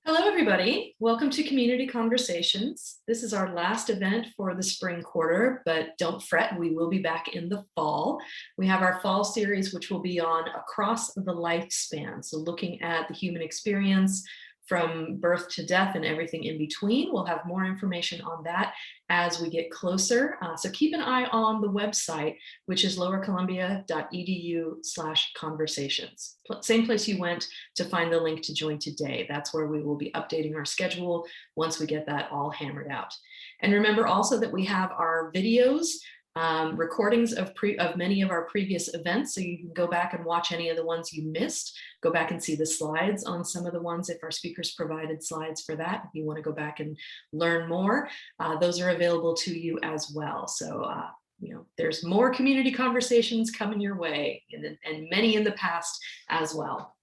Hello, everybody. Welcome to Community Conversations. This is our last event for the spring quarter, but don't fret, we will be back in the fall. We have our fall series, which will be on across the lifespan. So looking at the human experience from birth to death and everything in between. We'll have more information on that as we get closer. So keep an eye on the website, which is lowercolumbia.edu/conversations. Same place you went to find the link to join today. That's where we will be updating our schedule once we get that all hammered out. And remember also that we have our videos, recordings of many of our previous events, so you can go back and watch any of the ones you missed. Go back and see the slides on some of the ones if our speakers provided slides for that. If you want to go back and learn more, those are available to you as well. So there's more community conversations coming your way, and many in the past as well.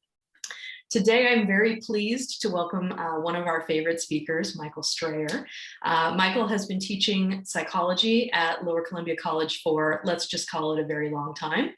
Today, I'm very pleased to welcome one of our favorite speakers, Michael Strayer. Michael has been teaching psychology at Lower Columbia College for, let's just call it, a very long time.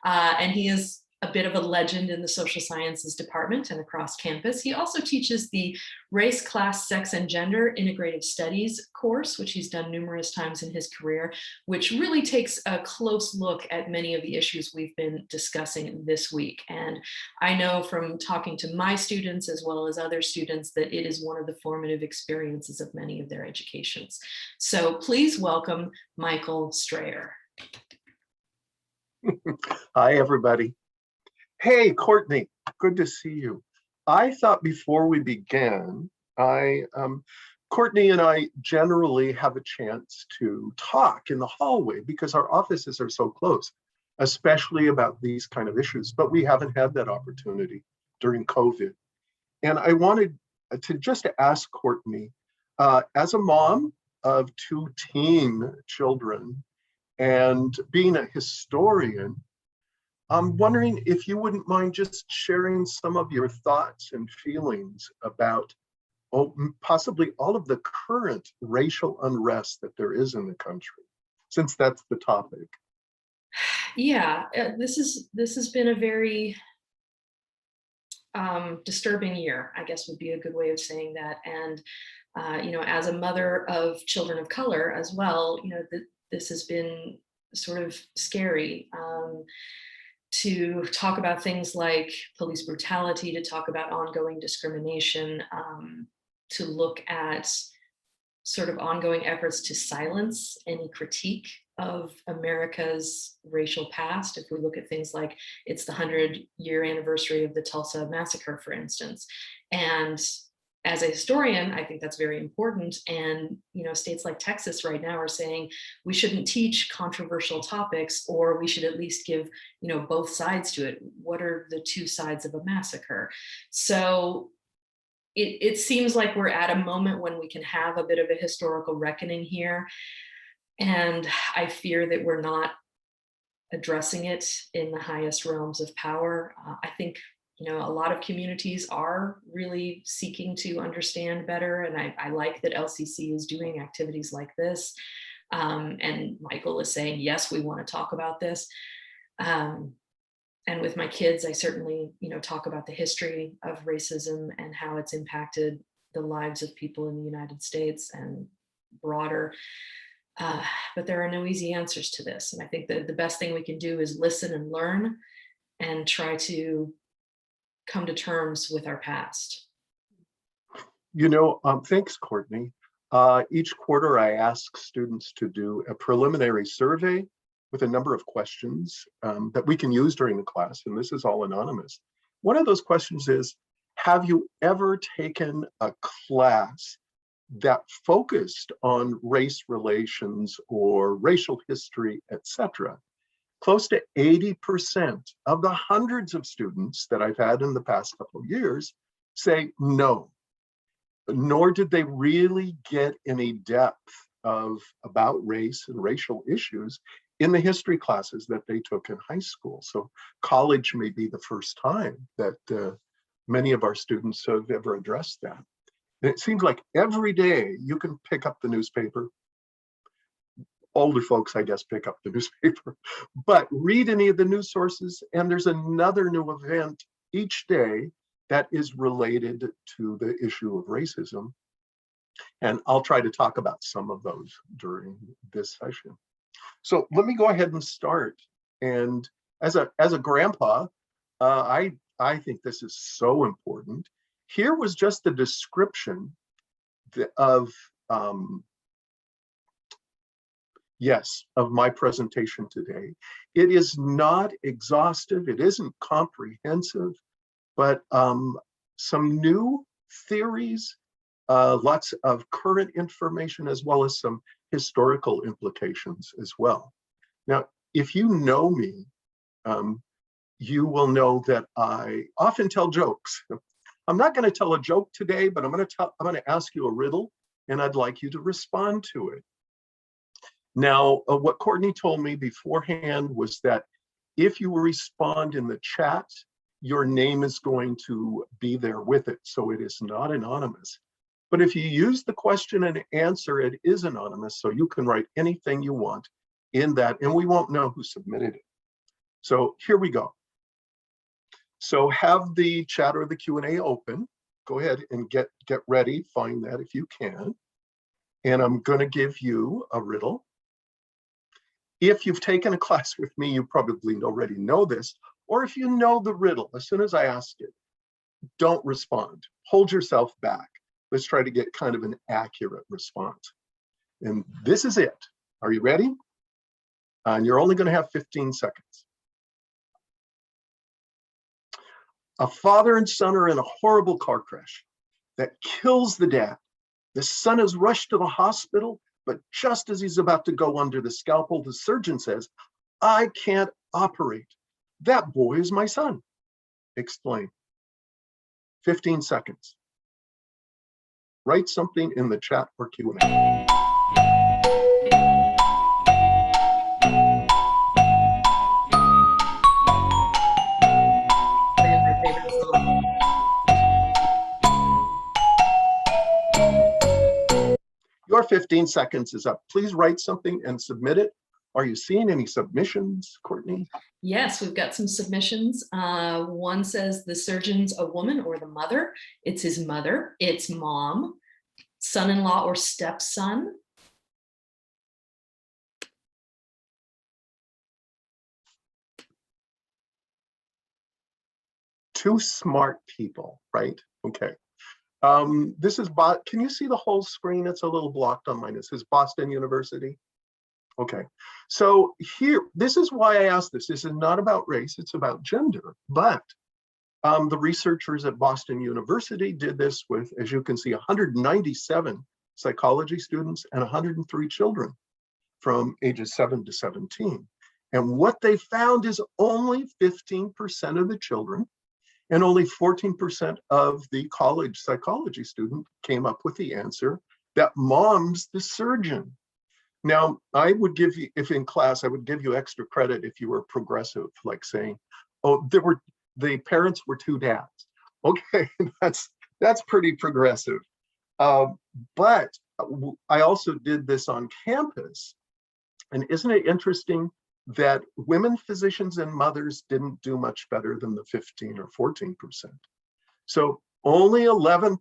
And he is a bit of a legend in the social sciences department and across campus. He also teaches the Race, Class, Sex, and Gender Integrative Studies course, which he's done numerous times in his career, which really takes a close look at many of the issues we've been discussing this week. And I know from talking to my students as well as other students that it is one of the formative experiences of many of their educations. So please welcome Michael Strayer. Hi, everybody. Hey, Courtney, good to see you. I thought before we began, Courtney and I generally have a chance to talk in the hallway because our offices are so close, especially about these kind of issues, but we haven't had that opportunity during COVID. And I wanted to just ask Courtney, as a mom of two teen children and being a historian, I'm wondering if you wouldn't mind just sharing some of your thoughts and feelings about possibly all of the current racial unrest that there is in the country, since that's the topic. Yeah, this has been a very disturbing year, I guess would be a good way of saying that. And as a mother of children of color as well, this has been sort of scary. To talk about things like police brutality, to talk about ongoing discrimination, to look at sort of ongoing efforts to silence any critique of America's racial past. If we look at things like it's the 100-year anniversary of the Tulsa massacre, for instance. And as a historian, I think that's very important. And, states like Texas right now are saying we shouldn't teach controversial topics, or we should at least give, both sides to it. What are the two sides of a massacre? So it seems like we're at a moment when we can have a bit of a historical reckoning here. And I fear that we're not addressing it in the highest realms of power. I think a lot of communities are really seeking to understand better. And I like that LCC is doing activities like this. And Michael is saying, yes, we want to talk about this. And with my kids, I certainly, talk about the history of racism and how it's impacted the lives of people in the United States and broader. But there are no easy answers to this. And I think that the best thing we can do is listen and learn and try to come to terms with our past. Thanks, Courtney. Each quarter, I ask students to do a preliminary survey with a number of questions that we can use during the class, and this is all anonymous. One of those questions is, have you ever taken a class that focused on race relations or racial history, etc.? Close to 80% of the hundreds of students that I've had in the past couple of years say no, nor did they really get any depth about race and racial issues in the history classes that they took in high school. So college may be the first time that many of our students have ever addressed that. And it seems like every day you can pick up the newspaper. Older folks, I guess, pick up the newspaper, but read any of the news sources, and there's another new event each day that is related to the issue of racism. And I'll try to talk about some of those during this session. So let me go ahead and start. And as a grandpa, I think this is so important. Here was just the description of of my presentation today. It is not exhaustive, it isn't comprehensive, but some new theories, lots of current information, as well as some historical implications as well. Now, if you know me, you will know that I often tell jokes. I'm not going to tell a joke today, but I'm going to ask you a riddle, and I'd like you to respond to it. Now, what Courtney told me beforehand was that if you respond in the chat, your name is going to be there with it, so it is not anonymous. But if you use the question and answer, it is anonymous, so you can write anything you want in that, and we won't know who submitted it. So here we go. So have the chat or the Q&A open. Go ahead and get ready, find that if you can. And I'm going to give you a riddle. If you've taken a class with me, you probably already know this, or if you know the riddle, as soon as I ask it, don't respond. Hold yourself back. Let's try to get kind of an accurate response. And this is it. Are you ready? And you're only going to have 15 seconds. A father and son are in a horrible car crash that kills the dad. The son is rushed to the hospital, but just as he's about to go under the scalpel, the surgeon says, "I can't operate. That boy is my son." Explain. 15 seconds. Write something in the chat or Q&A. Your 15 seconds is up. Please write something and submit it. Are you seeing any submissions, Courtney? Yes, we've got some submissions. One says the surgeon's a woman or the mother. It's his mother. It's mom, son-in-law or stepson. Two smart people, right? Okay. This is, can you see the whole screen? It's a little blocked on mine. It says Boston University. Okay, so here, this is why I asked this. This is not about race, it's about gender. But the researchers at Boston University did this with, as you can see, 197 psychology students and 103 children from ages 7 to 17. And what they found is only 15% of the children and only 14% of the college psychology student came up with the answer that mom's the surgeon. Now, I would give you, if in class, I would give you extra credit if you were progressive, like saying, oh, the parents were two dads. Okay, that's pretty progressive. But I also did this on campus. And isn't it interesting that women physicians and mothers didn't do much better than the 15 or 14%. So only 11%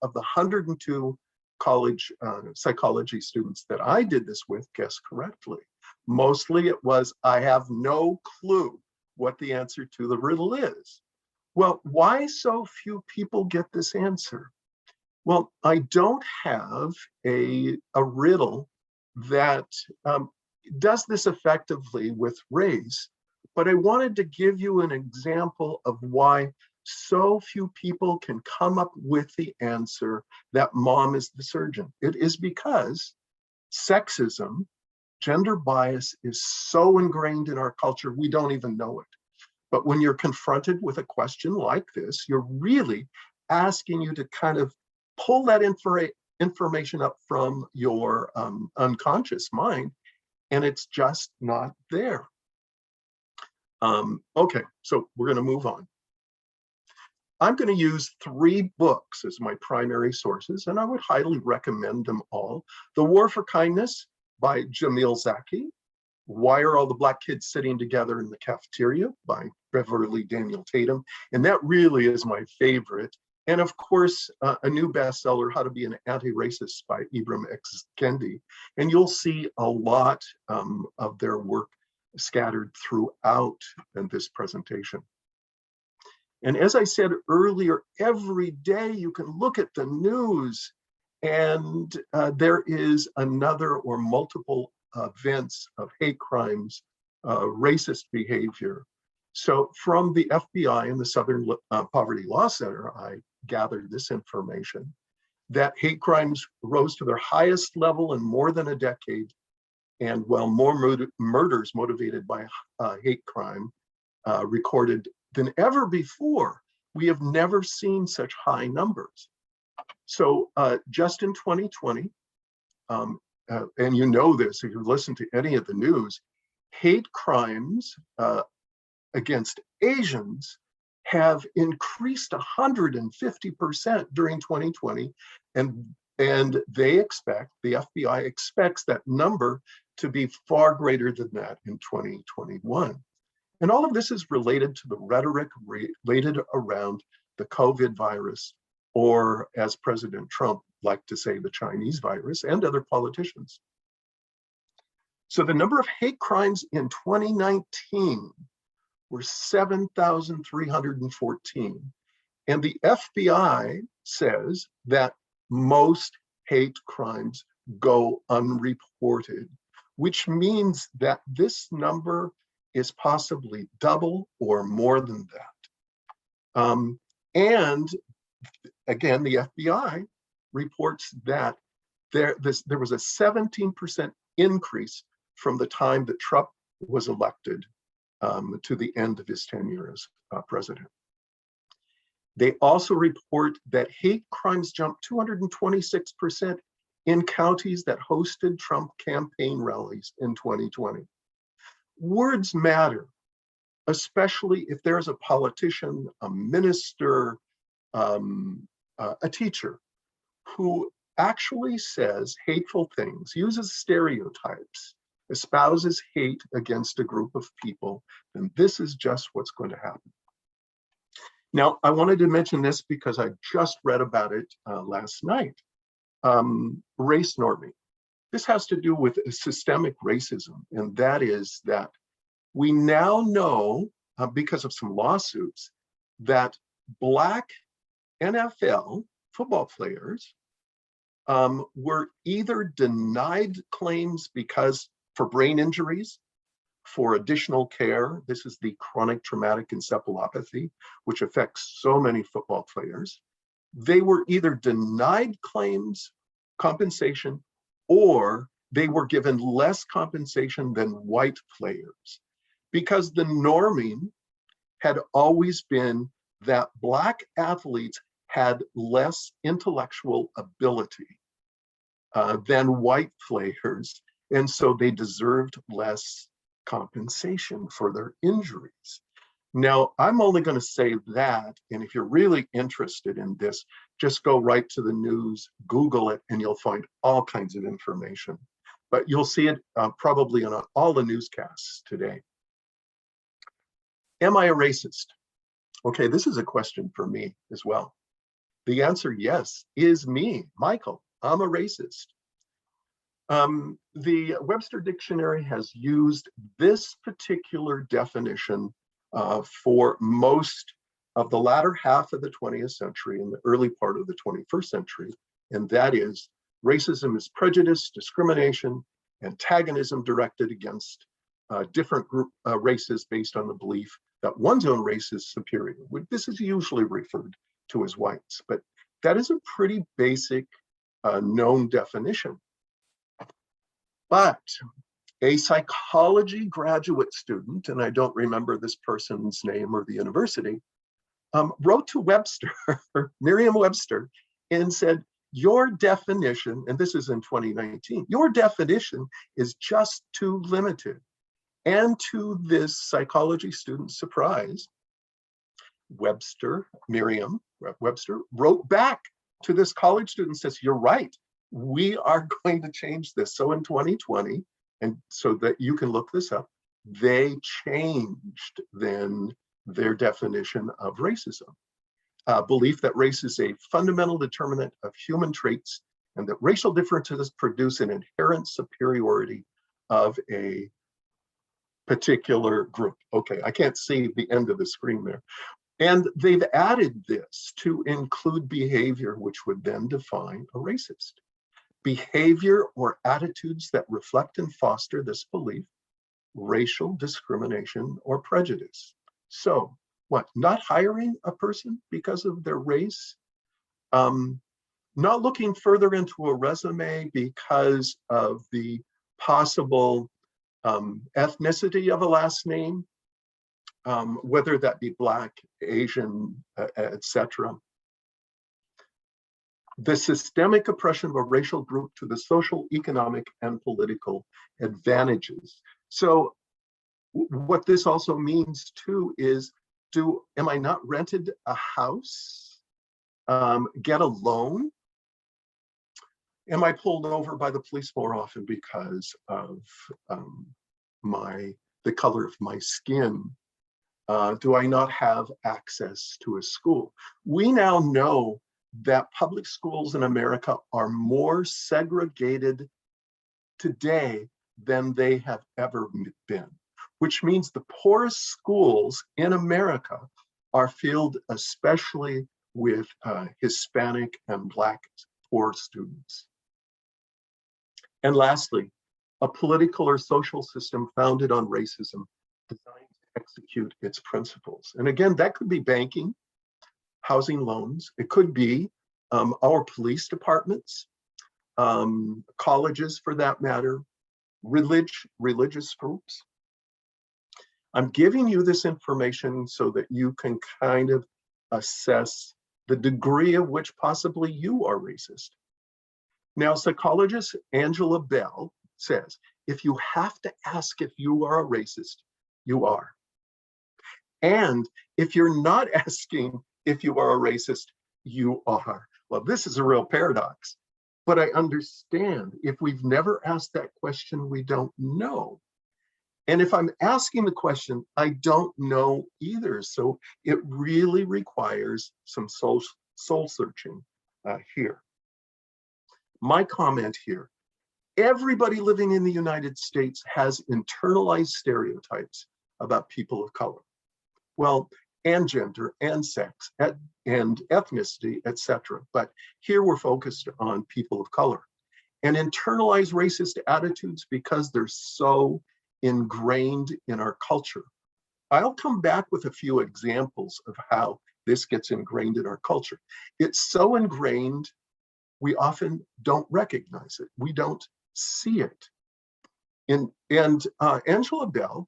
of the 102 college psychology students that I did this with guessed correctly. Mostly it was, I have no clue what the answer to the riddle is. Well, why so few people get this answer? Well, I don't have a riddle that does this effectively with race, but I wanted to give you an example of why so few people can come up with the answer that mom is the surgeon. It is because sexism, gender bias is so ingrained in our culture, we don't even know it. But when you're confronted with a question like this, you're really asking you to kind of pull that information up from your unconscious mind, and it's just not there. Okay, so we're going to move on. I'm going to use 3 books as my primary sources, and I would highly recommend them all. The War for Kindness by Jamil Zaki, Why Are All the Black Kids Sitting Together in the Cafeteria by Beverly Daniel Tatum. And that really is my favorite. And of course, a new bestseller, How to Be an Anti-Racist by Ibram X. Kendi. And you'll see a lot of their work scattered throughout in this presentation. And as I said earlier, every day you can look at the news and there is another or multiple events of hate crimes, racist behavior. So from the FBI and the Southern Poverty Law Center, I gathered this information, that hate crimes rose to their highest level in more than a decade. And while more murders motivated by hate crime recorded than ever before, we have never seen such high numbers. So just in 2020, and you know this if you listen to any of the news, hate crimes against Asians have increased 150% during 2020, and they expect, the FBI expects that number to be far greater than that in 2021. And all of this is related to the rhetoric related around the COVID virus, or as President Trump liked to say, the Chinese virus, and other politicians. So the number of hate crimes in 2019 were 7,314. And the FBI says that most hate crimes go unreported, which means that this number is possibly double or more than that. And again, the FBI reports that there was a 17% increase from the time that Trump was elected to the end of his tenure as president. They also report that hate crimes jumped 226% in counties that hosted Trump campaign rallies in 2020. Words matter, especially if there's a politician, a minister, a teacher who actually says hateful things, uses stereotypes, espouses hate against a group of people, then this is just what's going to happen. Now, I wanted to mention this because I just read about it last night. Race norming. This has to do with systemic racism, and that is that we now know, because of some lawsuits, that Black NFL football players were either denied claims because for brain injuries, for additional care. This is the chronic traumatic encephalopathy, which affects so many football players. They were either denied claims, compensation, or they were given less compensation than white players, because the norming had always been that Black athletes had less intellectual ability than white players, and so they deserved less compensation for their injuries. Now, I'm only going to say that, and if you're really interested in this, just go right to the news, Google it, and you'll find all kinds of information. But you'll see it probably on all the newscasts today. Am I a racist? Okay, this is a question for me as well. The answer, yes, is me, Michael. I'm a racist. The Webster Dictionary has used this particular definition for most of the latter half of the 20th century and the early part of the 21st century, and that is, racism is prejudice, discrimination, antagonism directed against different races based on the belief that one's own race is superior. This is usually referred to as whites, but that is a pretty basic known definition. But a psychology graduate student, and I don't remember this person's name or the university, wrote to Webster, Merriam-Webster, and said, your definition, and this is in 2019, your definition is just too limited. And to this psychology student's surprise, Merriam-Webster wrote back to this college student and says, you're right, we are going to change this. So in 2020, and so that you can look this up, they changed then their definition of racism. Belief that race is a fundamental determinant of human traits and that racial differences produce an inherent superiority of a particular group. Okay, I can't see the end of the screen there. And they've added this to include behavior, which would then define a racist. Behavior or attitudes that reflect and foster this belief, racial discrimination or prejudice. So what, not hiring a person because of their race? Not looking further into a resume because of the possible ethnicity of a last name, whether that be Black, Asian, etc. The systemic oppression of a racial group to the social, economic, and political advantages. So what this also means too is, am I not rented a house, get a loan? Am I pulled over by the police more often because of the color of my skin? Do I not have access to a school? We now know that public schools in America are more segregated today than they have ever been, which means the poorest schools in America are filled especially with Hispanic and Black poor students. And lastly, a political or social system founded on racism designed to execute its principles. And again, that could be banking, housing loans. It could be our police departments, colleges for that matter, religious groups. I'm giving you this information so that you can kind of assess the degree of which possibly you are racist. Now, psychologist Angela Bell says, if you have to ask if you are a racist, you are. And if you're not asking if you are a racist, you are. Well, this is a real paradox, but I understand if we've never asked that question, we don't know. And if I'm asking the question, I don't know either. So it really requires some soul searching here. My comment here, everybody living in the United States has internalized stereotypes about people of color. Well, and gender and sex and ethnicity, etc. But here we're focused on people of color. And internalized racist attitudes because they're so ingrained in our culture. I'll come back with a few examples of how this gets ingrained in our culture. It's so ingrained, we often don't recognize it. We don't see it. And Angela Bell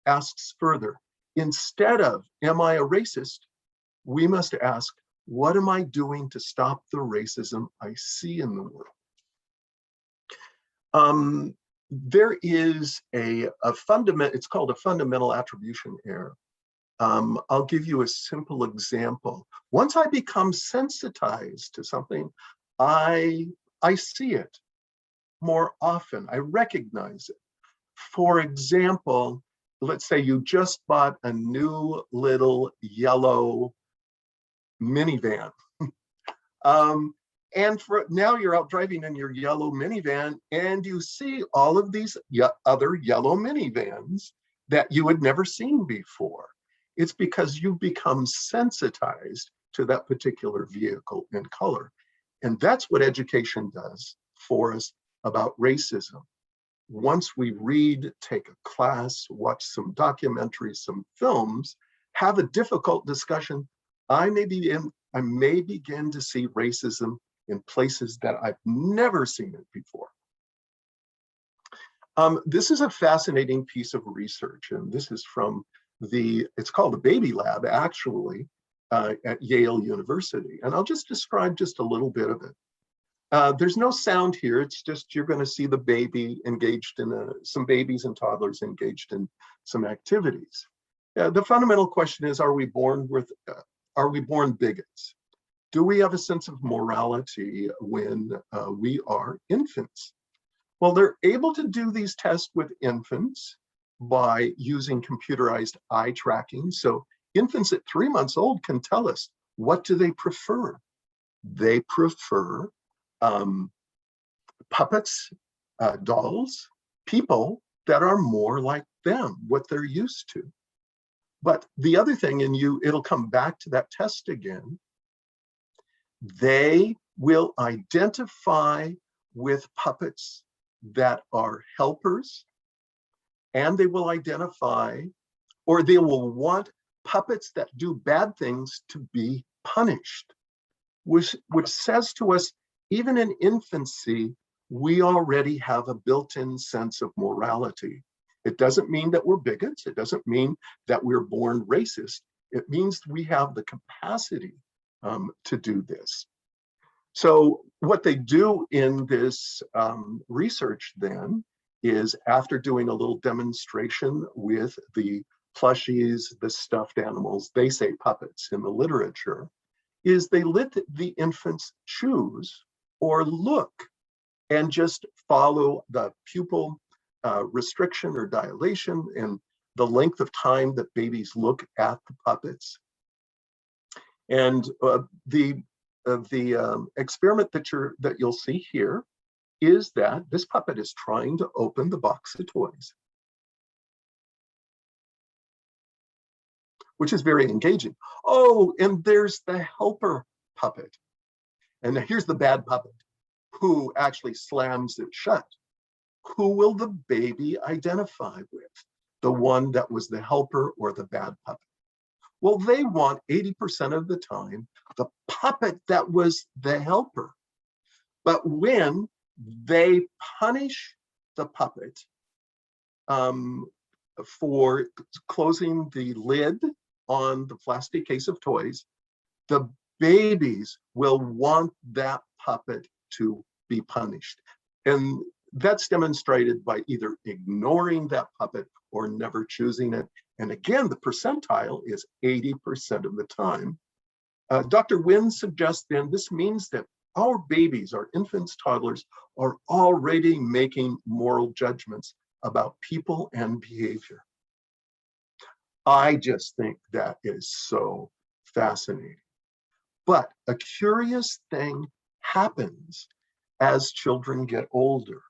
asks further, instead of, am I a racist? We must ask, what am I doing to stop the racism I see in the world? There is a fundamental, it's called a fundamental attribution error. I'll give you a simple example. Once I become sensitized to something, I see it more often. I recognize it. For example, let's say you just bought a new little yellow minivan. And now you're out driving in your yellow minivan and you see all of these other yellow minivans that you had never seen before. It's because you've become sensitized to that particular vehicle and color. And that's what education does for us about racism. Once we read, take a class, watch some documentaries, some films, have a difficult discussion, I may begin to see racism in places that I've never seen it before. This is a fascinating piece of research, and this is from it's called the Baby Lab, actually, at Yale University. And I'll just describe just a little bit of it. There's no sound here. It's just you're going to see the baby engaged in some babies and toddlers engaged in some activities. The fundamental question is: are we born bigots? Do we have a sense of morality when we are infants? Well, they're able to do these tests with infants by using computerized eye tracking. So infants at 3 months old can tell us, what do they prefer? They prefer puppets, dolls, people that are more like them, what they're used to. But the other thing, and it'll come back to that test again, they will identify with puppets that are helpers, and they will identify, or they will want puppets that do bad things to be punished, which says to us, even in infancy, we already have a built-in sense of morality. It doesn't mean that we're bigots. It doesn't mean that we're born racist. It means we have the capacity to do this. So what they do in this research then is, after doing a little demonstration with the plushies, the stuffed animals, they say puppets in the literature, is they let the infants choose or look and just follow the pupil restriction or dilation and the length of time that babies look at the puppets. And the experiment that you'll see here is that this puppet is trying to open the box of toys, which is very engaging. Oh, and there's the helper puppet. And here's the bad puppet who actually slams it shut. Who will the baby identify with? The one that was the helper or the bad puppet? Well, they want 80% of the time the puppet that was the helper. But when they punish the puppet for closing the lid on the plastic case of toys, the babies will want that puppet to be punished. And that's demonstrated by either ignoring that puppet or never choosing it. And again, the percentile is 80% of the time. Dr. Wynn suggests then this means that our babies, our infants, toddlers, are already making moral judgments about people and behavior. I just think that is so fascinating. But a curious thing happens as children get older.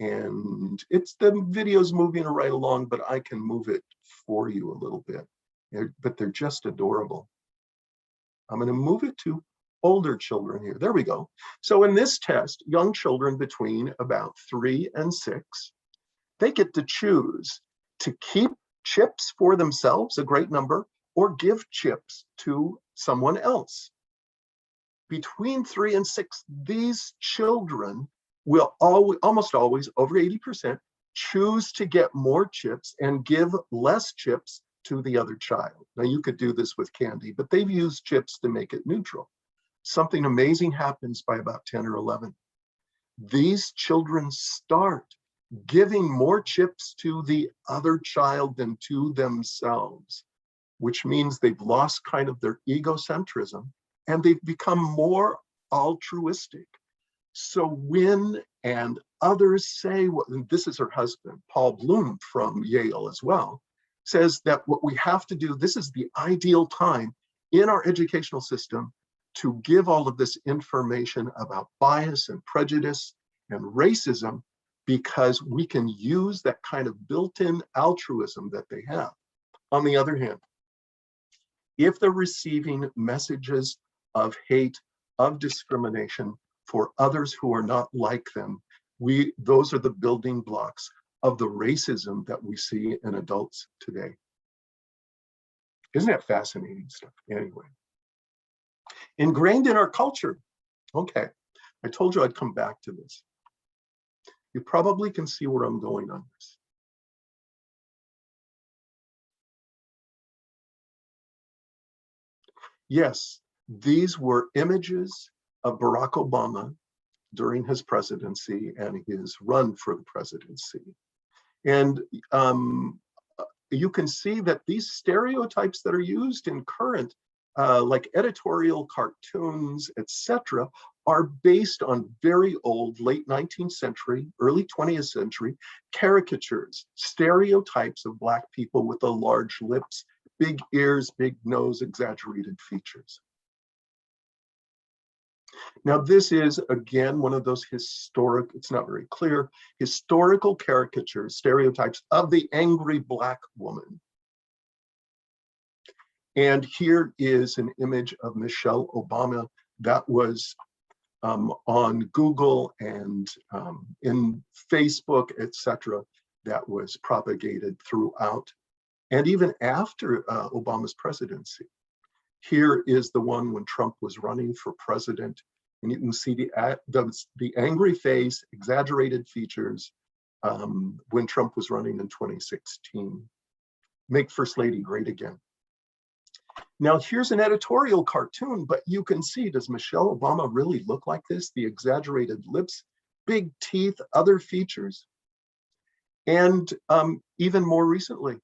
And the video's moving right along, but I can move it for you a little bit. But they're just adorable. I'm going to move it to older children here. There we go. So in this test, young children between about 3 and 6, they get to choose to keep chips for themselves, a great number, or give chips to someone else. Between 3 and 6, these children will almost always, over 80%, choose to get more chips and give less chips to the other child. Now, you could do this with candy, but they've used chips to make it neutral. Something amazing happens by about 10 or 11. These children start giving more chips to the other child than to themselves, which means they've lost kind of their egocentrism and they've become more altruistic. So Wynn and others say, this is her husband, Paul Bloom from Yale as well, says that what we have to do, this is the ideal time in our educational system to give all of this information about bias and prejudice and racism, because we can use that kind of built-in altruism that they have. On the other hand, if they're receiving messages of hate, of discrimination for others who are not like them, those are the building blocks of the racism that we see in adults today. Isn't that fascinating stuff? Anyway, ingrained in our culture. Okay, I told you I'd come back to this. You probably can see where I'm going on this. Yes, these were images of Barack Obama during his presidency and his run for the presidency. And you can see that these stereotypes that are used in current like editorial cartoons, etc., are based on very old late 19th century, early 20th century caricatures, stereotypes of Black people with the large lips, big ears, big nose, exaggerated features. Now, this is, again, one of those historic, it's not very clear, historical caricatures, stereotypes of the angry Black woman. And here is an image of Michelle Obama that was on Google and in Facebook, etc., that was propagated throughout. And even after Obama's presidency. Here is the one when Trump was running for president. And you can see the angry face, exaggerated features when Trump was running in 2016. Make First Lady great again. Now here's an editorial cartoon, but you can see, does Michelle Obama really look like this? The exaggerated lips, big teeth, other features. And even more recently,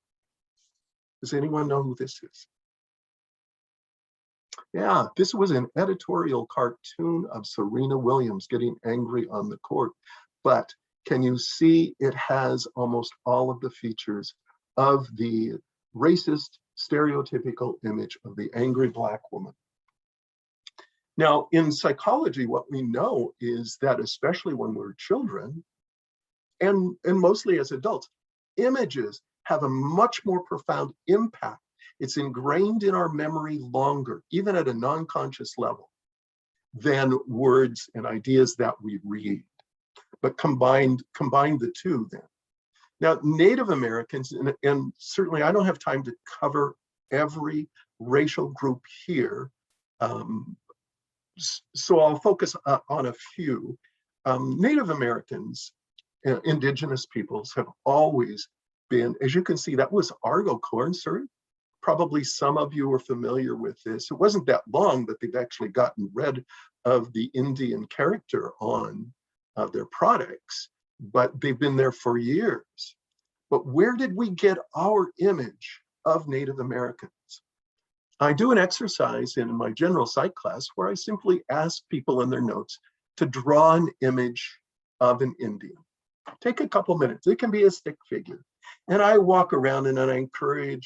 does anyone know who this is? Yeah, this was an editorial cartoon of Serena Williams getting angry on the court. But can you see it has almost all of the features of the racist, stereotypical image of the angry Black woman? Now, in psychology, what we know is that especially when we're children, and mostly as adults, images have a much more profound impact. It's ingrained in our memory longer, even at a non-conscious level, than words and ideas that we read. But combine the two then. Now, Native Americans, and certainly I don't have time to cover every racial group here, so I'll focus on a few. Native Americans, indigenous peoples, have always been, as you can see, that was Argo corn syrup. Probably some of you are familiar with this. It wasn't that long that they've actually gotten rid of the Indian character on their products, but they've been there for years. But where did we get our image of Native Americans? I do an exercise in my general psych class where I simply ask people in their notes to draw an image of an Indian. Take a couple minutes. It can be a stick figure. And I walk around and I encourage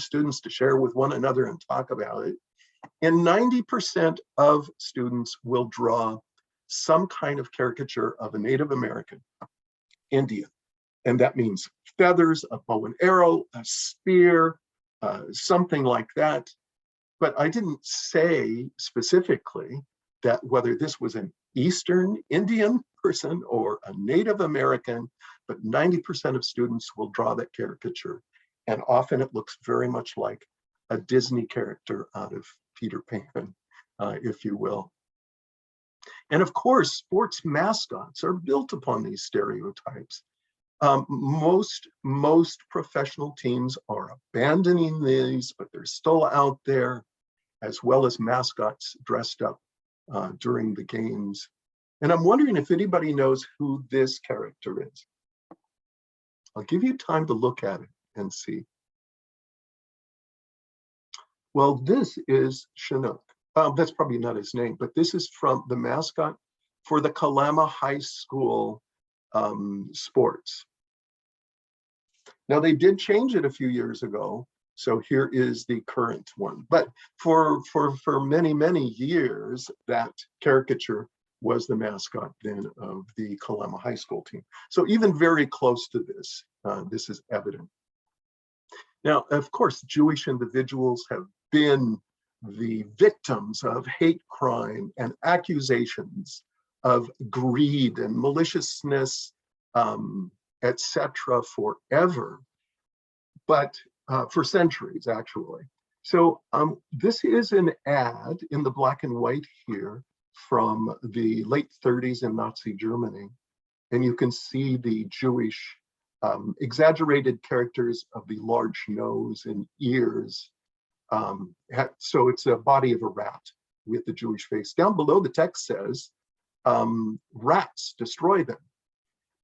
students to share with one another and talk about it. And 90% of students will draw some kind of caricature of a Native American Indian. And that means feathers, a bow and arrow, a spear, something like that. But I didn't say specifically that whether this was an Eastern Indian person or a Native American, but 90% of students will draw that caricature. And often it looks very much like a Disney character out of Peter Pan, if you will. And of course, sports mascots are built upon these stereotypes. Most professional teams are abandoning these, but they're still out there, as well as mascots dressed up during the games. And I'm wondering if anybody knows who this character is. I'll give you time to look at it and see. Well, this is Chinook. That's probably not his name, but this is from the mascot for the Kalama High School sports. Now, they did change it a few years ago, so here is the current one. But for many, many years, that caricature was the mascot then of the Kalama High School team. So even very close to this, this is evident. Now, of course, Jewish individuals have been the victims of hate crime and accusations of greed and maliciousness, etc., forever, but for centuries, actually. So this is an ad in the black and white here from the late 30s in Nazi Germany. And you can see the Jewish exaggerated characters of the large nose and ears. So it's a body of a rat with the Jewish face. Down below, the text says, rats, destroy them.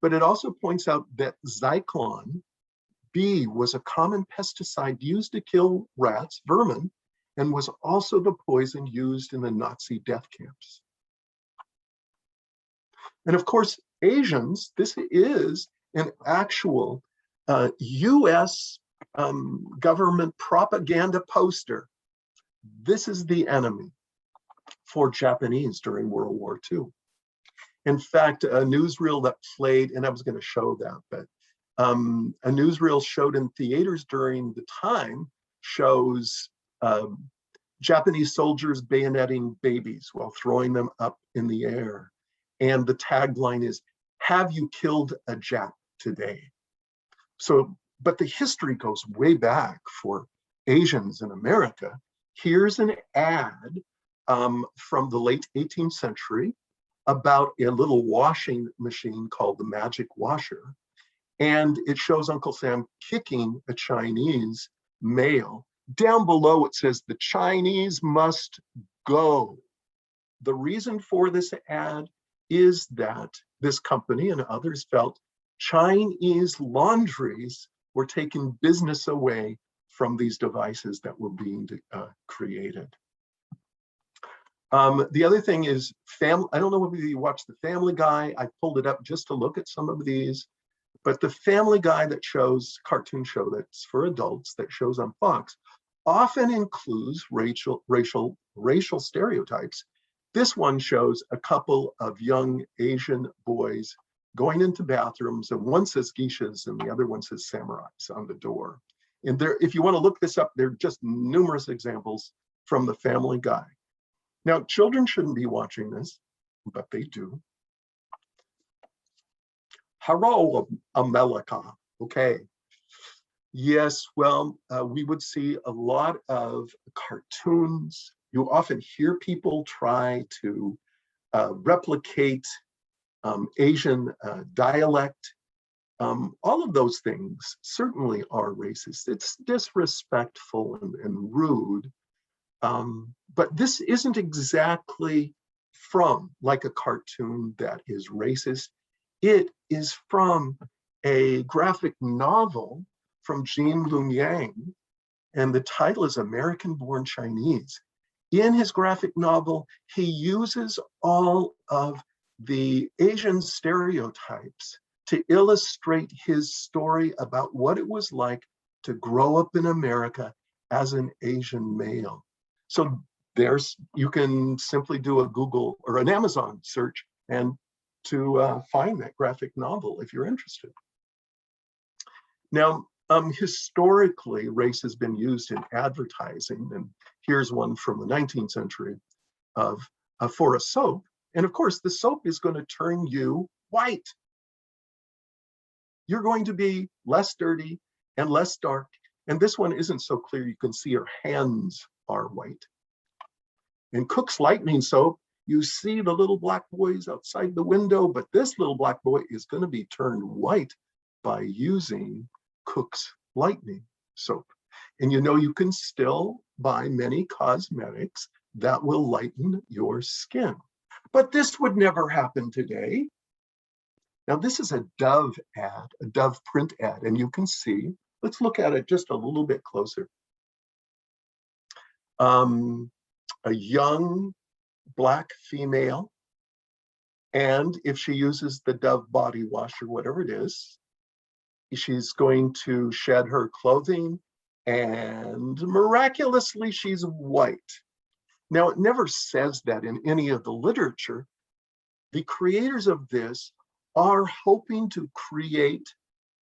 But it also points out that Zyklon B was a common pesticide used to kill rats, vermin, and was also the poison used in the Nazi death camps. And of course, Asians, this is an actual US government propaganda poster. This is the enemy for Japanese during World War II. In fact, a newsreel that played, and I was going to show that, but a newsreel showed in theaters during the time shows Japanese soldiers bayoneting babies while throwing them up in the air. And the tagline is, "Have you killed a Jap today?" So, but the history goes way back for Asians in America. Here's an ad from the late 18th century about a little washing machine called the Magic Washer. And it shows Uncle Sam kicking a Chinese male. Down below, it says, "The Chinese must go." The reason for this ad is that this company and others felt Chinese laundries were taking business away from these devices that were being created. The other thing is family. I don't know whether you watch the Family Guy. I pulled it up just to look at some of these, but the Family Guy that shows, cartoon show that's for adults that shows on Fox, often includes racial stereotypes. This one shows a couple of young Asian boys going into bathrooms, and one says geishas and the other one says samurais on the door. And there, if you want to look this up, there are just numerous examples from the Family Guy. Now, children shouldn't be watching this, but they do. Hello, America. Okay. Yes, well, we would see a lot of cartoons. You often hear people try to replicate Asian dialect. All of those things certainly are racist. It's disrespectful and rude. But this isn't exactly from like a cartoon that is racist. It is from a graphic novel from Jean Lun Yang, and the title is American Born Chinese. In his graphic novel, he uses all of the Asian stereotypes to illustrate his story about what it was like to grow up in America as an Asian male. So you can simply do a Google or an Amazon search and to find that graphic novel if you're interested. Now, historically, race has been used in advertising, and here's one from the 19th century for a soap. And of course, the soap is going to turn you white. You're going to be less dirty and less dark. And this one isn't so clear. You can see her hands are white. In Cook's Lightning soap, you see the little black boys outside the window, but this little black boy is going to be turned white by using Cook's Lightning soap. And you know, you can still buy many cosmetics that will lighten your skin. But this would never happen today. Now, this is a Dove ad, a Dove print ad, and you can see, let's look at it just a little bit closer. A young Black female, and if she uses the Dove body wash or whatever it is, she's going to shed her clothing, and miraculously, she's white. Now, it never says that in any of the literature. The creators of this are hoping to create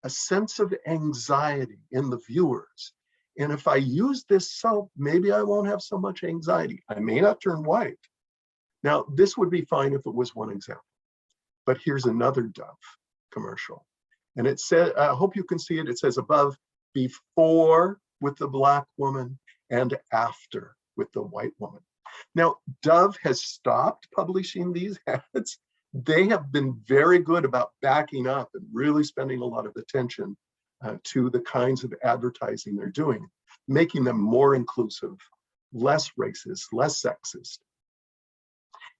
a sense of anxiety in the viewers. And if I use this soap, maybe I won't have so much anxiety. I may not turn white. Now, this would be fine if it was one example. But here's another Dove commercial. And it says, I hope you can see it. It says above, before with the Black woman and after with the white woman. Now, Dove has stopped publishing these ads. They have been very good about backing up and really spending a lot of attention to the kinds of advertising they're doing, making them more inclusive, less racist, less sexist.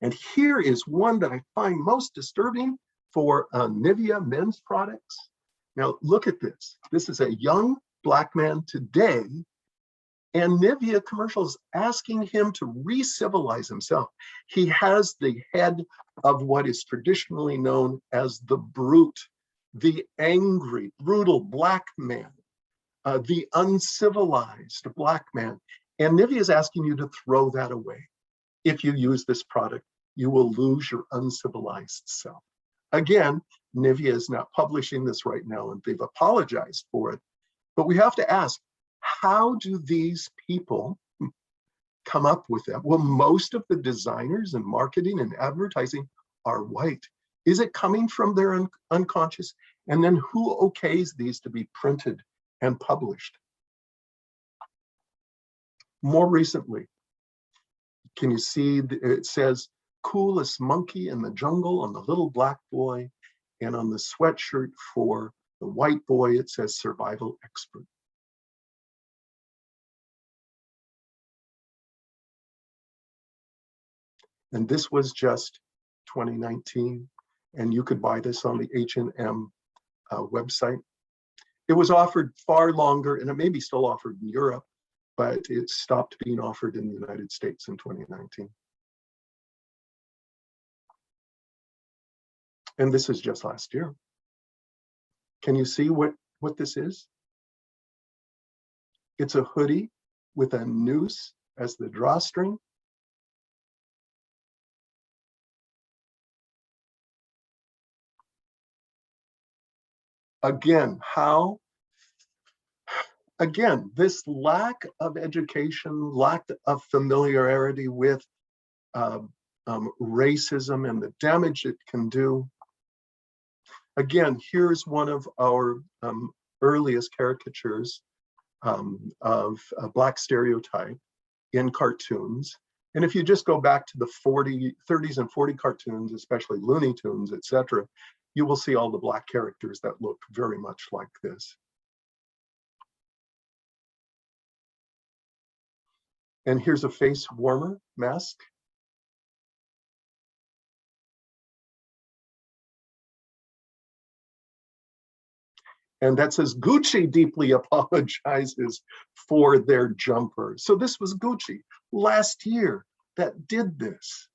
And here is one that I find most disturbing for Nivea men's products. Now, look at this. This is a young Black man today And Nivea commercials asking him to re-civilize himself. He has the head of what is traditionally known as the brute, the angry, brutal black man, the uncivilized black man. And Nivea is asking you to throw that away. If you use this product, you will lose your uncivilized self. Again, Nivea is not publishing this right now, and they've apologized for it. But we have to ask, how do these people come up with that? Well, most of the designers and marketing and advertising are white. Is it coming from their unconscious? And then who okays these to be printed and published? More recently, can you see, it says, coolest monkey in the jungle on the little black boy, and on the sweatshirt for the white boy, it says survival expert. And this was just 2019, and you could buy this on the H&M website. It was offered far longer, and it may be still offered in Europe, but it stopped being offered in the United States in 2019. And this is just last year. Can you see what this is? It's a hoodie with a noose as the drawstring. Again, this lack of education, lack of familiarity with racism and the damage it can do. Again, here's one of our earliest caricatures of a Black stereotype in cartoons. And if you just go back to the 30s and 40 cartoons, especially Looney Tunes, etc., you will see all the Black characters that look very much like this. And here's a face warmer mask. And that says Gucci deeply apologizes for their jumper. So this was Gucci last year that did this.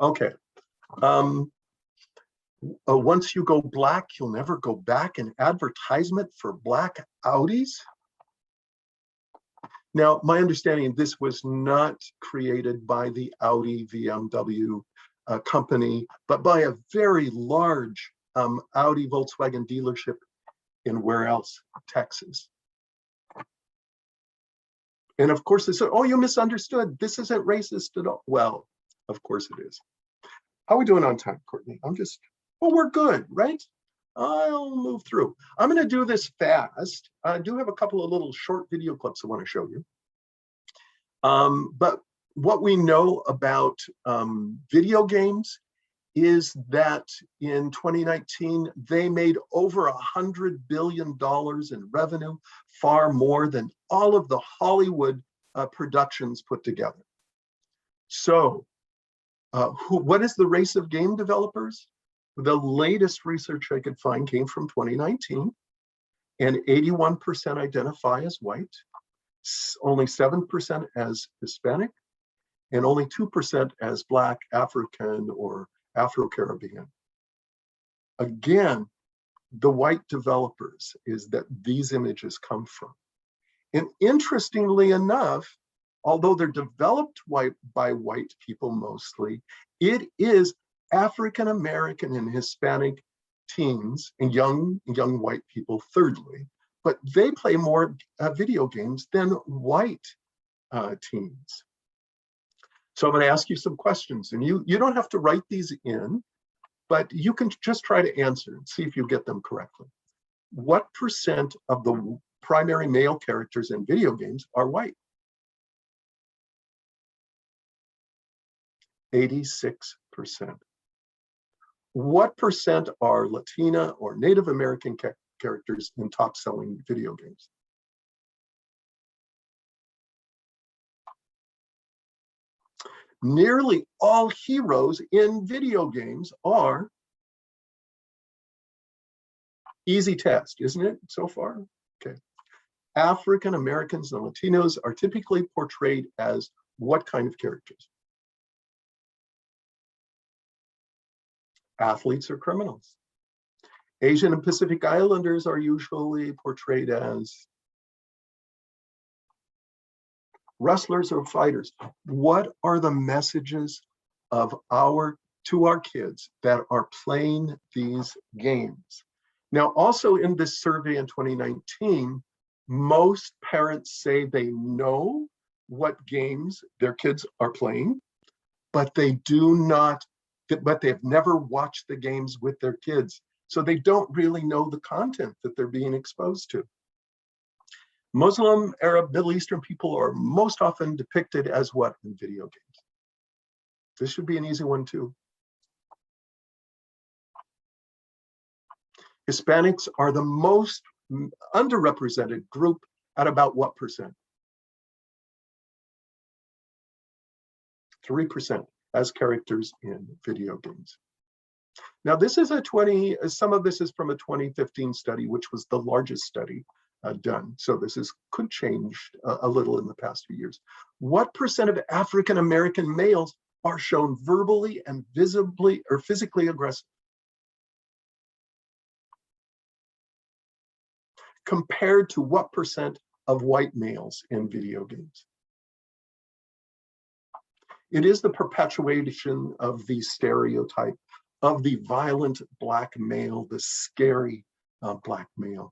Okay. Once you go black, you'll never go back. An advertisement for black Audis. Now, my understanding, this was not created by the Audi BMW company, but by a very large Audi Volkswagen dealership in where else? Texas. And of course they said, oh, you misunderstood. This isn't racist at all. Well, of course it is. How are we doing on time, Courtney? Well, we're good, right? I'll move through. I'm going to do this fast. I do have a couple of little short video clips I want to show you. But what we know about video games is that in 2019, they made over $100 billion in revenue, far more than all of the Hollywood productions put together. So what is the race of game developers? The latest research I could find came from 2019, and 81% identify as white, only 7% as Hispanic, and only 2% as Black, African, or Afro-Caribbean. Again, the white developers is that these images come from. And interestingly enough, although they're developed by white people mostly, it is African American and Hispanic teens and young white people, thirdly, but they play more video games than white teens. So I'm going to ask you some questions, and you don't have to write these in, but you can just try to answer and see if you get them correctly. What percent of the primary male characters in video games are white? 86%. What percent are Latina or Native American characters in top-selling video games? Nearly all heroes in video games are. Easy test, isn't it, so far? Okay. African Americans and Latinos are typically portrayed as what kind of characters? Athletes or criminals? Asian and Pacific Islanders are usually portrayed as wrestlers or fighters. What are the messages of to our kids that are playing these games? Now, also in this survey in 2019, most parents say they know what games their kids are playing, but they have never watched the games with their kids. So they don't really know the content that they're being exposed to. Muslim, Arab, Middle Eastern people are most often depicted as what in video games? This should be an easy one too. Hispanics are the most underrepresented group at about what percent? 3% as characters in video games. Now, this is some of this is from a 2015 study, which was the largest study done. So this could change a little in the past few years. What percent of African American males are shown verbally and visibly or physically aggressive? Compared to what percent of white males in video games? It is the perpetuation of the stereotype of the violent black male, the scary black male.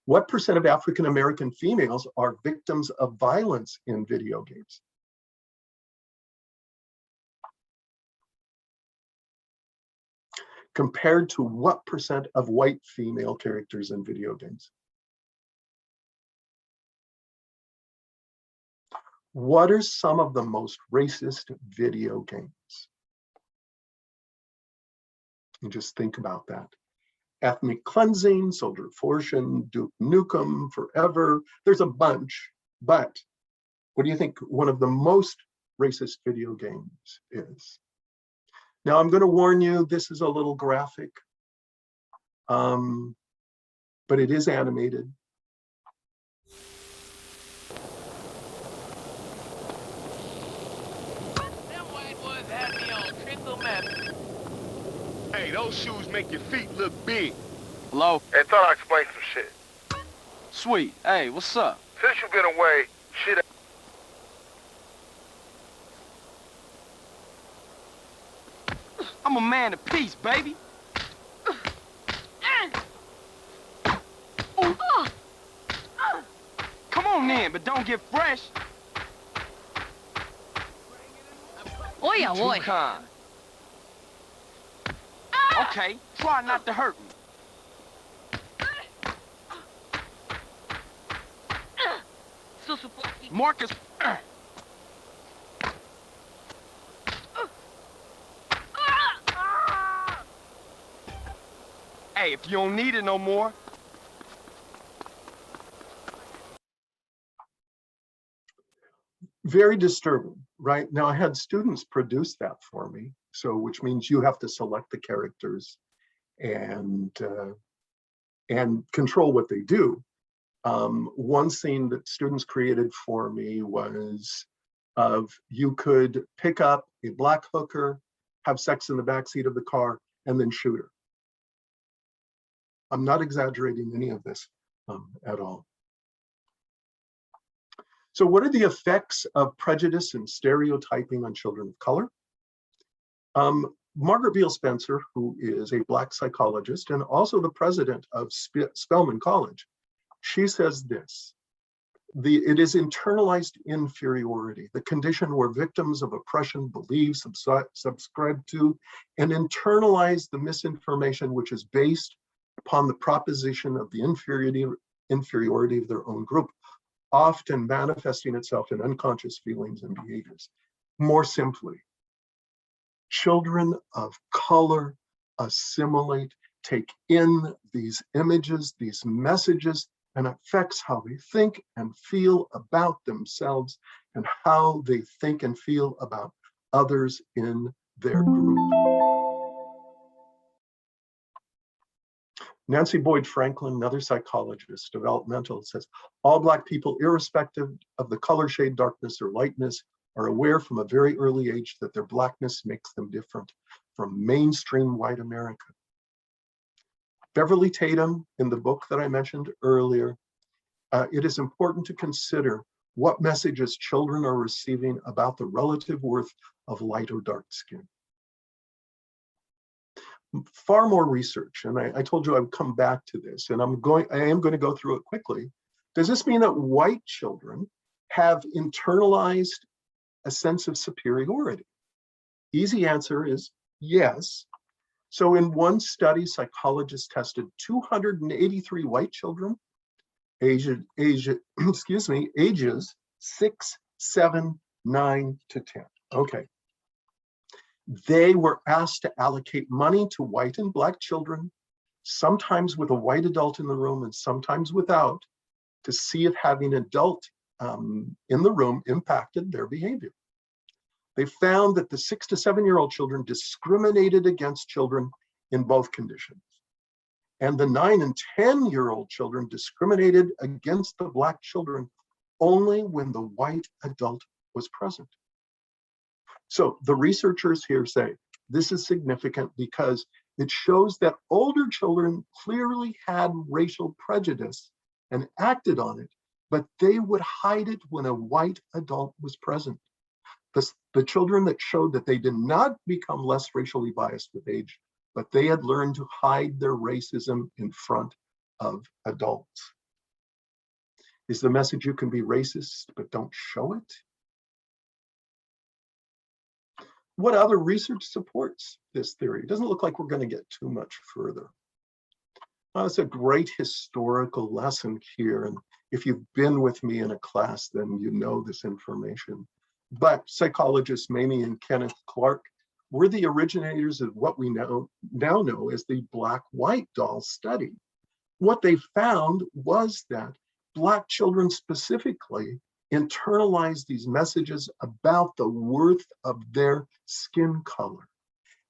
What percent of African American females are victims of violence in video games? Compared to what percent of white female characters in video games? What are some of the most racist video games? And just think about that. Ethnic Cleansing, Soldier of Fortune, Duke Nukem, Forever. There's a bunch, but what do you think one of the most racist video games is? Now, I'm going to warn you, this is a little graphic, but it is animated. Hey, those shoes make your feet look big. Hello? Hey, thought I'd explain some shit. Sweet. Hey, what's up? Since you've been away, shit. I'm a man of peace, baby. Come on in, but don't get fresh. Oi, Too oi. kind. Okay, try not to hurt me. Marcus. Hey, if you don't need it no more. Very disturbing, right? Now, I had students produce that for me, so which means you have to select the characters and control what they do. One scene that students created for me was you could pick up a black hooker, have sex in the backseat of the car, and then shoot her. I'm not exaggerating any of this at all. So what are the effects of prejudice and stereotyping on children of color? Margaret Beale Spencer, who is a Black psychologist and also the president of Spelman College, she says this: it is internalized inferiority, the condition where victims of oppression believe, subscribe to, and internalize the misinformation which is based upon the proposition of the inferiority of their own group, often manifesting itself in unconscious feelings and behaviors. More simply, children of color assimilate, take in these images, these messages, and affects how they think and feel about themselves and how they think and feel about others in their group. Nancy Boyd Franklin, another psychologist, developmental, says, all Black people, irrespective of the color shade, darkness, or lightness, are aware from a very early age that their Blackness makes them different from mainstream white America. Beverly Tatum, in the book that I mentioned earlier, it is important to consider what messages children are receiving about the relative worth of light or dark skin. Far more research, and I told you I would come back to this, and I am going to go through it quickly. Does this mean that white children have internalized a sense of superiority? Easy answer is yes. So in one study, psychologists tested 283 white children, ages 6, 7, 9 to 10. Okay. They were asked to allocate money to white and Black children, sometimes with a white adult in the room and sometimes without, to see if having an adult in the room impacted their behavior. They found that the 6 to 7-year-old children discriminated against children in both conditions. And the 9 and 10-year-old children discriminated against the Black children only when the white adult was present. So the researchers here say this is significant because it shows that older children clearly had racial prejudice and acted on it, but they would hide it when a white adult was present. The children that showed that they did not become less racially biased with age, but they had learned to hide their racism in front of adults. Is the message you can be racist, but don't show it? What other research supports this theory? It doesn't look like we're going to get too much further. It's a great historical lesson here. And if you've been with me in a class, then you know this information. But psychologists Mamie and Kenneth Clark were the originators of what we now know as the Black-White doll study. What they found was that Black children specifically internalized these messages about the worth of their skin color,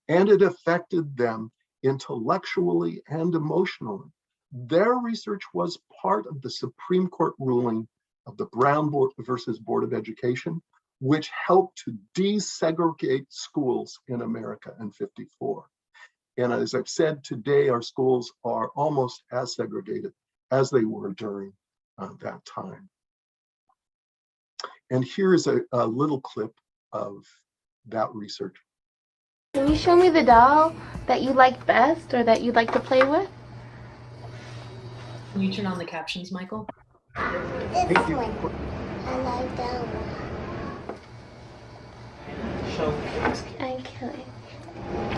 and it affected them intellectually and emotionally. Their research was part of the Supreme Court ruling of the Brown versus Board of Education, which helped to desegregate schools in America in '54. And as I've said, today our schools are almost as segregated as they were during that time. And here's a little clip of that research. Can you show me the doll that you like best or that you'd like to play with? Can you turn on the captions, Michael? This one. I like that one. Okay.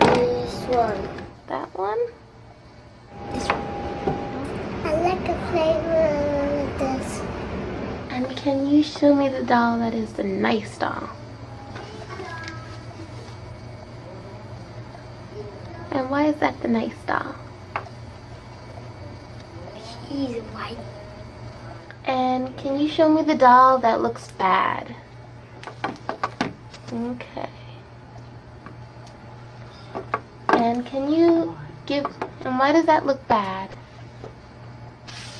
This one. That one? This one. I like a flavor of this. And can you show me the doll that is the nice doll? And why is that the nice doll? She's white. And can you show me the doll that looks bad? Okay. And can you and why does that look bad?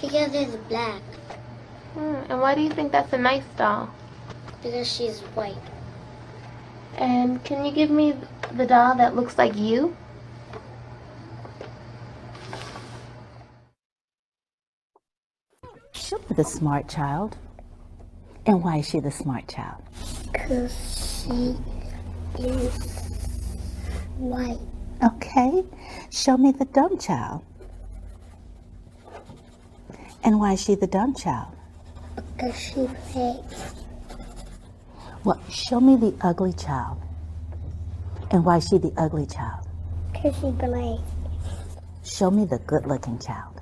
Because it's black. And why do you think that's a nice doll? Because she's white. And can you give me the doll that looks like you? Show me the smart child. And why is she the smart child? Because she is white. Okay. Show me the dumb child. And why is she the dumb child? Because she plays. Well, show me the ugly child. And why is she the ugly child? Because she plays. Show me the good-looking child.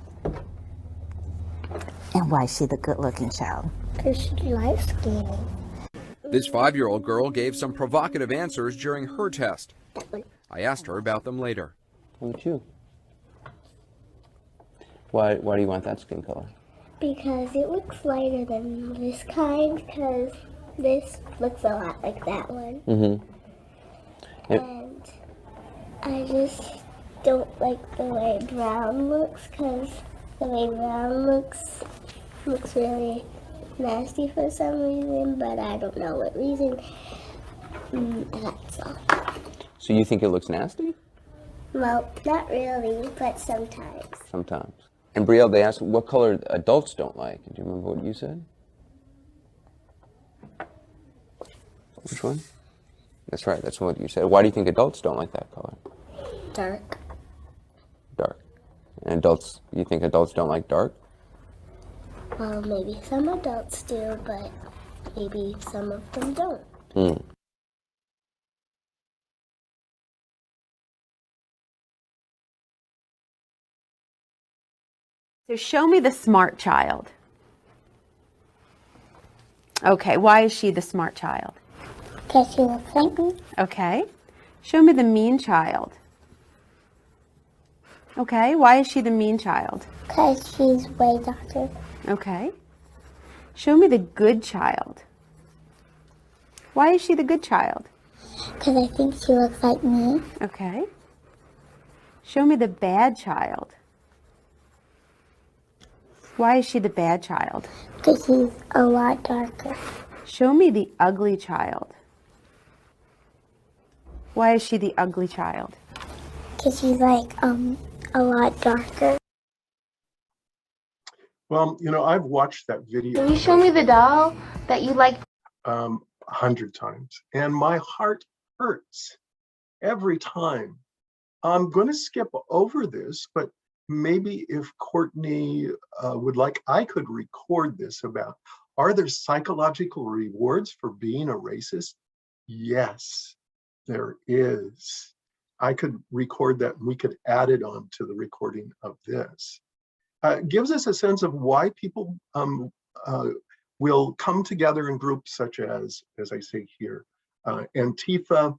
And why is she the good-looking child? Because she likes skinny. This 5-year-old girl gave some provocative answers during her test. I asked her about them later. How about you? Why do you want that skin color? Because it looks lighter than this kind, because this looks a lot like that one. Mm-hmm. Yep. And I just don't like the way brown looks because the way brown looks really nasty for some reason, but I don't know what reason. That's all. So you think it looks nasty? Well, not really, but sometimes. Sometimes. And Brielle, they asked what color adults don't like. Do you remember what you said? Which one? That's right, that's what you said. Why do you think adults don't like that color? Dark. Dark. And adults, you think adults don't like dark? Well, maybe some adults do, but maybe some of them don't. So show me the smart child. Okay, why is she the smart child? Because she looks like me. Okay. Show me the mean child. Okay, why is she the mean child? Because she's way darker. Okay. Show me the good child. Why is she the good child? Because I think she looks like me. Okay. Show me the bad child. Why is she the bad child? Because she's a lot darker. Show me the ugly child. Why is she the ugly child? Because she's like a lot darker. Well, you know, I've watched that video. Can you show me the doll that you like? 100 times, and my heart hurts every time. I'm going to skip over this, but maybe if Courtney would like, I could record this about, are there psychological rewards for being a racist? Yes, there is. I could record that and we could add it on to the recording of this. It gives us a sense of why people will come together in groups such as I say here, Antifa,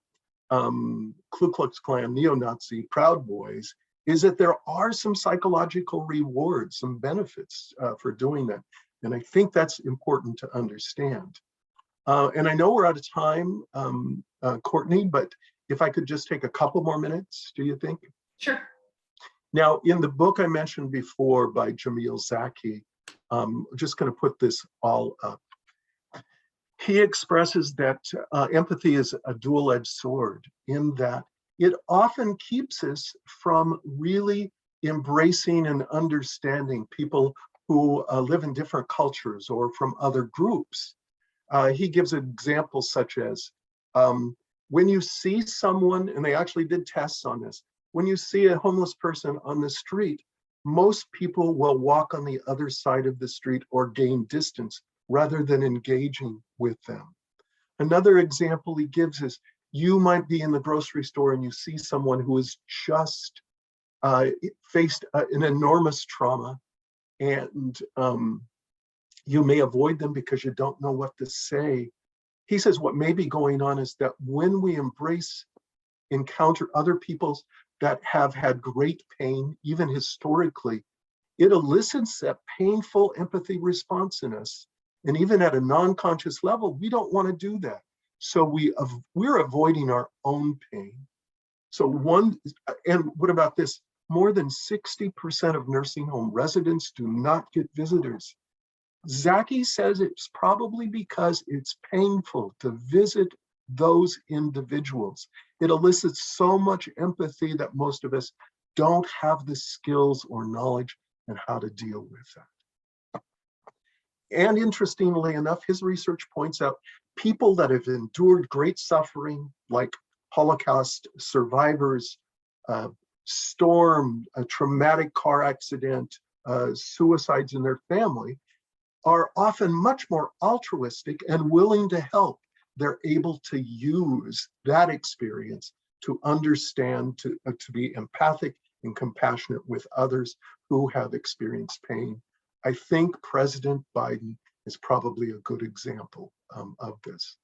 Ku Klux Klan, neo-Nazi, Proud Boys, is that there are some psychological rewards, some benefits for doing that. And I think that's important to understand. And I know we're out of time, Courtney, but if I could just take a couple more minutes, do you think? Sure. Now, in the book I mentioned before by Jamil Zaki, I'm just going to put this all up. He expresses that empathy is a dual-edged sword in that it often keeps us from really embracing and understanding people who live in different cultures or from other groups. He gives examples such as when you see someone, and they actually did tests on this, when you see a homeless person on the street, most people will walk on the other side of the street or gain distance rather than engaging with them. Another example he gives is you might be in the grocery store and you see someone who has just faced an enormous trauma, and you may avoid them because you don't know what to say. He says what may be going on is that when we encounter other peoples that have had great pain, even historically, it elicits that painful empathy response in us. And even at a non-conscious level, we don't want to do that. So we're avoiding our own pain. So and what about this? More than 60% of nursing home residents do not get visitors. Zaki says it's probably because it's painful to visit those individuals. It elicits so much empathy that most of us don't have the skills or knowledge and how to deal with that. And interestingly enough, his research points out people that have endured great suffering, like Holocaust survivors, storm, a traumatic car accident, suicides in their family, are often much more altruistic and willing to help. They're able to use that experience to understand, to be empathic and compassionate with others who have experienced pain. I think President Biden is probably a good example of this.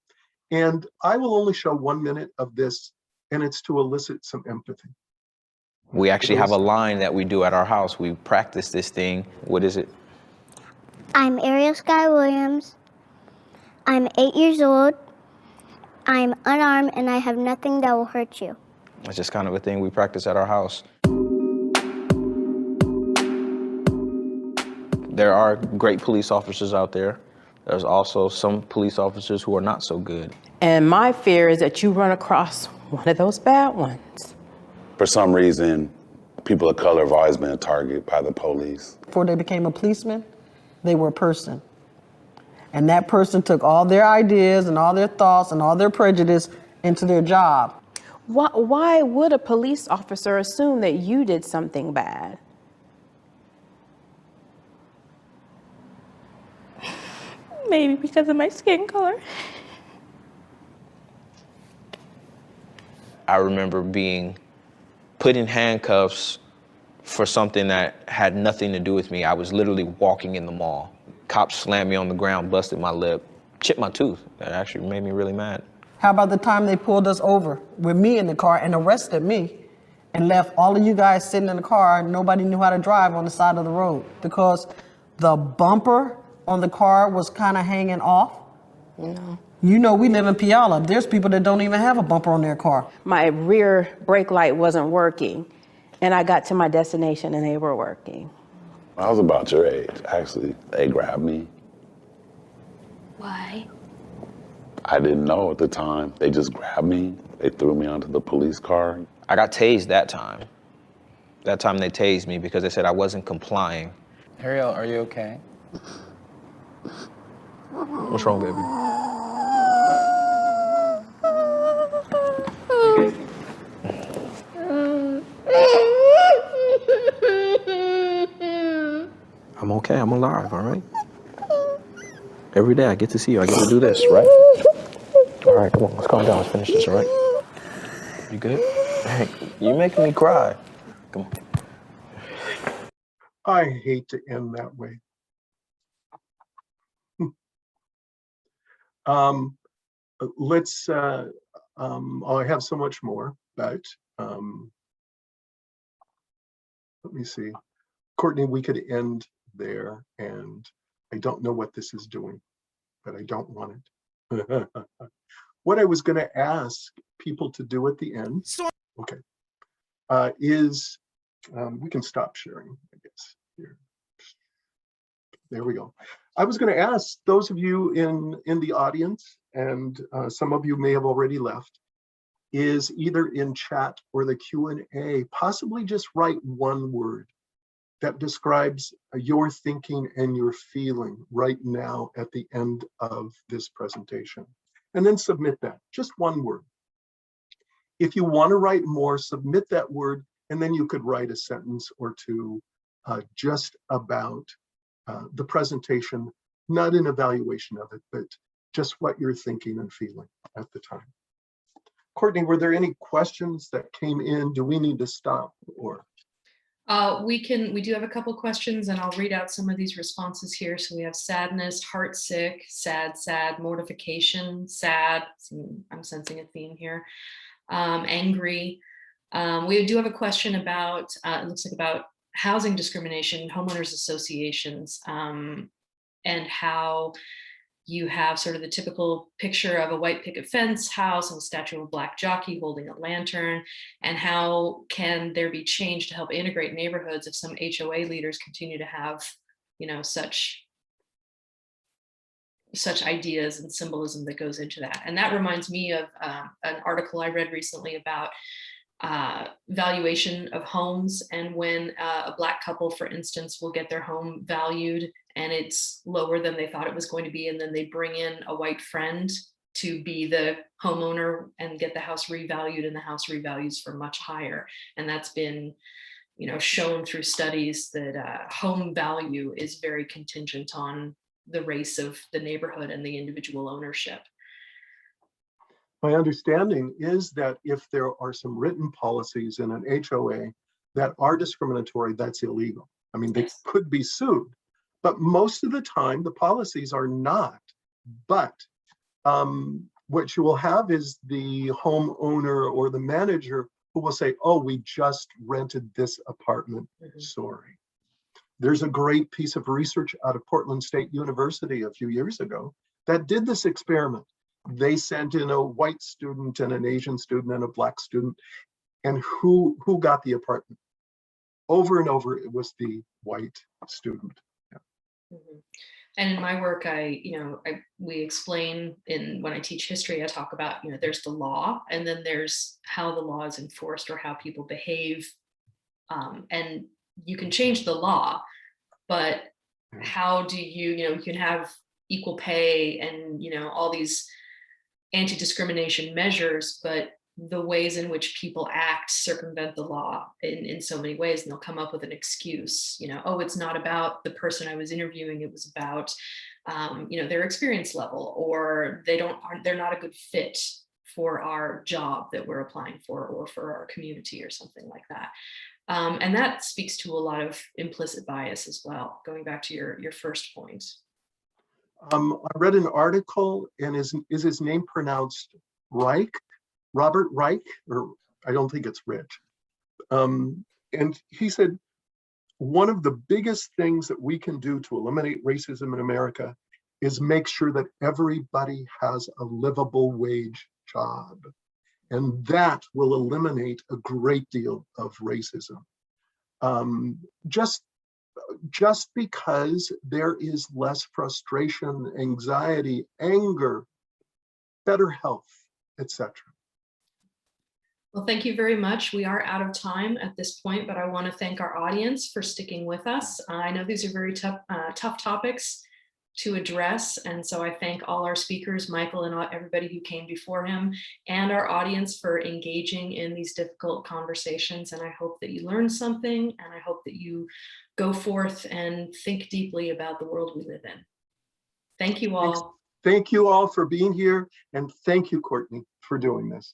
And I will only show 1 minute of this, and it's to elicit some empathy. We actually have a line that we do at our house. We practice this thing. What is it? I'm Ariel Sky Williams. I'm 8 years old. I'm unarmed and I have nothing that will hurt you. It's just kind of a thing we practice at our house. There are great police officers out there. There's also some police officers who are not so good. And my fear is that you run across one of those bad ones. For some reason, people of color have always been a target by the police. Before they became a policeman, they were a person. And that person took all their ideas and all their thoughts and all their prejudice into their job. Why would a police officer assume that you did something bad? Maybe because of my skin color. I remember being put in handcuffs for something that had nothing to do with me. I was literally walking in the mall. Cops slammed me on the ground, busted my lip, chipped my tooth. That actually made me really mad. How about the time they pulled us over with me in the car and arrested me and left all of you guys sitting in the car and nobody knew how to drive on the side of the road because the bumper on the car was kind of hanging off? No. You know, we live in Puyallup. There's people that don't even have a bumper on their car. My rear brake light wasn't working, and I got to my destination and they were working. I was about your age, actually. They grabbed me. Why? I didn't know at the time. They just grabbed me. They threw me onto the police car. I got tased that time. That time they tased me because they said I wasn't complying. Ariel, are you okay? What's wrong, baby? I'm okay, I'm alive, all right? Every day I get to see you, I get to do this, right? All right, come on, let's calm down, let's finish this, all right? You good? Hey, you making me cry. Come on. I hate to end that way. Let's, I have so much more, but let me see. Courtney, we could end there, and I don't know what this is doing, but I don't want it. What I was going to ask people to do at the end, okay, is we can stop sharing, I guess. Here. There we go. I was going to ask those of you in the audience, and some of you may have already left, is either in chat or the Q&A, possibly just write one word that describes your thinking and your feeling right now at the end of this presentation. And then submit that, just one word. If you want to write more, submit that word, and then you could write a sentence or two just about the presentation, not an evaluation of it, but just what you're thinking and feeling at the time. Courtney, were there any questions that came in? Do we need to stop or? We do have a couple questions, and I'll read out some of these responses here. So we have sadness, heartsick, sad, mortification, sad. I'm sensing a theme here. Angry. We do have a question about, it looks like about housing discrimination, homeowners associations, and how you have sort of the typical picture of a white picket fence house and a statue of a black jockey holding a lantern, and how can there be change to help integrate neighborhoods if some HOA leaders continue to have, you know, such ideas and symbolism that goes into that. And that reminds me of an article I read recently about valuation of homes, and when a black couple, for instance, will get their home valued and it's lower than they thought it was going to be, and then they bring in a white friend to be the homeowner and get the house revalued, and the house revalues for much higher. And that's been, you know, shown through studies that home value is very contingent on the race of the neighborhood and the individual ownership. My understanding is that if there are some written policies in an HOA that are discriminatory, that's illegal. I mean, they could be sued, but most of the time the policies are not. But what you will have is the homeowner or the manager who will say, oh, we just rented this apartment, sorry. There's a great piece of research out of Portland State University a few years ago that did this experiment. They sent in a white student and an Asian student and a black student, And who got the apartment? Over and over, it was the white student. Mhm. And in my work, we explain when I teach history, I talk about, there's the law, and then there's how the law is enforced or how people behave. And you can change the law, but how do you can have equal pay and, all these anti-discrimination measures, but the ways in which people act circumvent the law in so many ways, and they'll come up with an excuse, oh, it's not about the person I was interviewing, it was about their experience level, or they're not a good fit for our job that we're applying for, or for our community, or something like that. And that speaks to a lot of implicit bias as well, going back to your first point. I read an article, and is his name pronounced Reich? Robert Reich, or I don't think it's Rich. And he said, one of the biggest things that we can do to eliminate racism in America is make sure that everybody has a livable wage job. And that will eliminate a great deal of racism. Just because there is less frustration, anxiety, anger, better health, etc. Well, thank you very much. We are out of time at this point, but I want to thank our audience for sticking with us. I know these are very tough topics to address, and so I thank all our speakers, Michael and everybody who came before him, and our audience for engaging in these difficult conversations. And I hope that you learned something, and I hope that you go forth and think deeply about the world we live in. Thank you all. Thank you all for being here, and thank you, Courtney, for doing this.